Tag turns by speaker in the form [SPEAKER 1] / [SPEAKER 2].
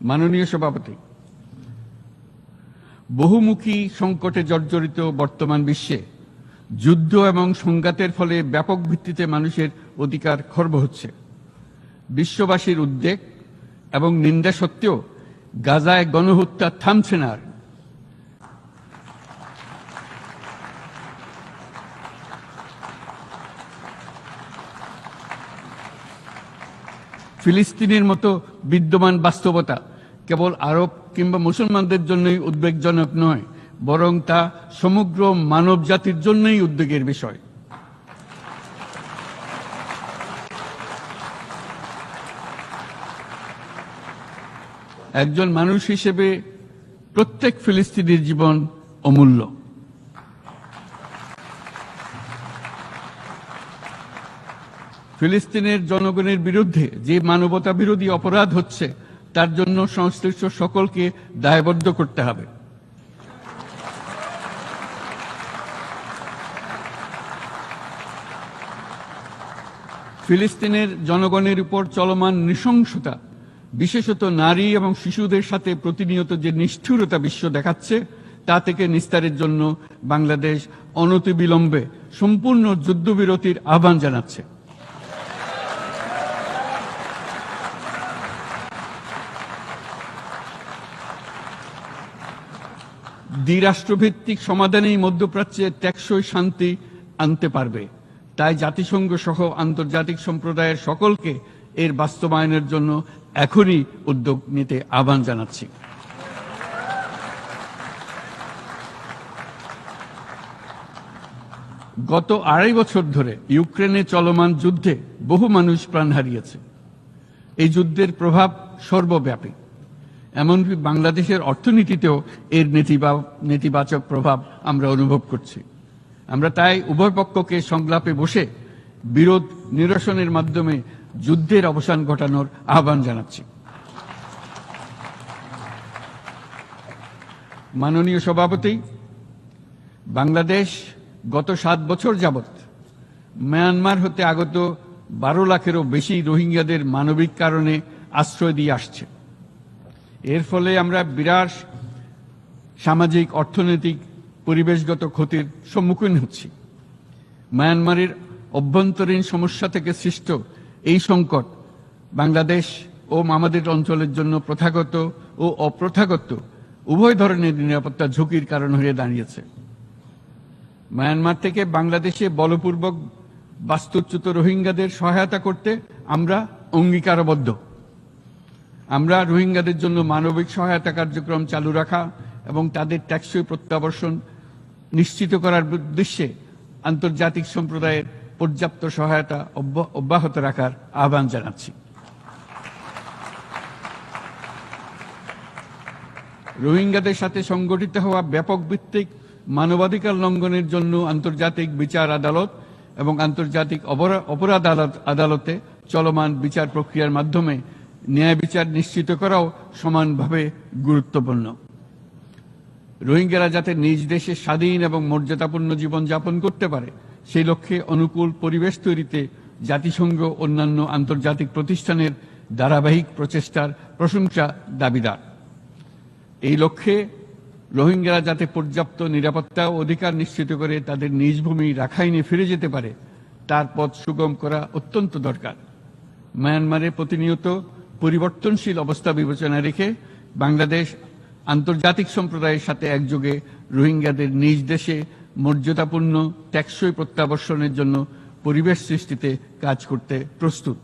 [SPEAKER 1] মাননীয় সভাপতি, বহুমুখী সংকটে জর্জরিত বর্তমান বিশ্বে যুদ্ধ এবং সংঘাতের ফলে ব্যাপক ভিত্তিতে মানুষের অধিকার খর্ব হচ্ছে। বিশ্ববাসীর উদ্বেগ এবং নিন্দা সত্ত্বেও গাজায় গণহত্যা থামছে না। ফিলিস্তিনের মতো বিদ্যমান বাস্তবতা কেবল আরব কিংবা মুসলমানদের জন্যই উদ্বেগজনক নয়, বরং তা সমগ্র মানব জাতির জন্যই উদ্বেগের বিষয়। একজন মানুষ হিসেবে প্রত্যেক ফিলিস্তিনির জীবন অমূল্য। ফিলিস্তিনের জনগণের বিরুদ্ধে যে মানবতা বিরোধী অপরাধ হচ্ছে তার জন্য সংশ্লিষ্ট সকলকে দায়বদ্ধ করতে হবে। ফিলিস্তিনের জনগণের উপর চলমান নৃশংসতা, বিশেষত নারী এবং শিশুদের সাথে প্রতিনিয়ত যে নিষ্ঠুরতা বিশ্ব দেখাচ্ছে, তা থেকে নিস্তারের জন্য বাংলাদেশ অনতিবিলম্বে সম্পূর্ণ যুদ্ধবিরতির আহ্বান জানাচ্ছে। দ্বিরাষ্ট্রভিত্তিক সমাধানেই মধ্যপ্রাচ্যে টেকসই শান্তি আনতে পারবে। তাই জাতিসংঘ সহ আন্তর্জাতিক সম্প্রদায়ের সকলকে এর বাস্তবায়নের জন্য এখনই উদ্যোগ নিতে আহ্বান জানাচ্ছি। গত 2.5 বছর ধরে ইউক্রেনে চলমান যুদ্ধে বহু মানুষ প্রাণ হারিয়েছে। এই যুদ্ধের প্রভাব সর্বব্যাপী, এমনকি বাংলাদেশের অর্থনীতিতেও এর নেতিবাচক প্রভাব আমরা অনুভব করছি। আমরা তাই উভয় পক্ষকে সংলাপে বসে বিরোধ নিরসনের মাধ্যমে যুদ্ধের অবসান ঘটানোর আহ্বান জানাচ্ছি। মাননীয় সভাপতি, বাংলাদেশ গত 7 বছর যাবৎ মায়ানমার হতে আগত 12 লাখেরও বেশি রোহিঙ্গাদের মানবিক কারণে আশ্রয় দিয়ে আসছে। এর ফলে আমরা বিরাট সামাজিক, অর্থনৈতিক, পরিবেশগত ক্ষতির সম্মুখীন হচ্ছি। মায়ানমারের অভ্যন্তরীণ সমস্যা থেকে সৃষ্ট এই সংকট বাংলাদেশ ও আমাদের অঞ্চলের জন্য প্রথাগত ও অপ্রথাগত উভয় ধরনের নিরাপত্তা ঝুঁকির কারণ হয়ে দাঁড়িয়েছে। মায়ানমার থেকে বাংলাদেশে বলপূর্বক বাস্তুচ্যুত রোহিঙ্গাদের সহায়তা করতে আমরা অঙ্গীকারবদ্ধ। আমরা রোহিঙ্গাদের জন্য মানবিক সহায়তা কার্যক্রম চালু রাখা এবং তাদের টেকসই প্রত্যাবর্তন নিশ্চিত করার উদ্দেশ্যে আন্তর্জাতিক সম্প্রদায়ের পর্যাপ্ত সহায়তা অব্যাহত রাখার আহ্বান জানাচ্ছি। রোহিঙ্গাদের সাথে সংগঠিত হওয়া ব্যাপক ভিত্তিক মানবাধিকার লঙ্ঘনের জন্য আন্তর্জাতিক বিচার আদালত এবং আন্তর্জাতিক অপরাধ আদালতে চলমান বিচার প্রক্রিয়ার মাধ্যমে ন্যায় বিচার নিশ্চিত করাও সমানভাবে গুরুত্বপূর্ণ। রোহিঙ্গারা যাতে নিজ দেশে স্বাধীন এবং মর্যাদাপূর্ণ জীবনযাপন করতে পারে, সেই লক্ষ্যে অনুকূল পরিবেশ তৈরিতে জাতিসংঘ অন্যান্য আন্তর্জাতিক প্রতিষ্ঠানের ধারাবাহিক প্রচেষ্টার প্রশংসা দাবিদার। এই লক্ষ্যে রোহিঙ্গারা যাতে পর্যাপ্ত নিরাপত্তা ও অধিকার নিশ্চিত করে তাদের নিজ ভূমি রাখাইনে ফিরে যেতে পারে, তার পথ সুগম করা অত্যন্ত দরকার। মায়ানমারে প্রতিনিয়ত পরিবর্তনশীল অবস্থা বিবেচনা রেখে বাংলাদেশ আন্তর্জাতিক সম্প্রদায়ের সাথে একযোগে রোহিঙ্গাদের নিজ দেশে মর্যাদাপূর্ণ টেকসই প্রত্যাবর্তনের জন্য পরিবেশ সৃষ্টিতে কাজ করতে প্রস্তুত।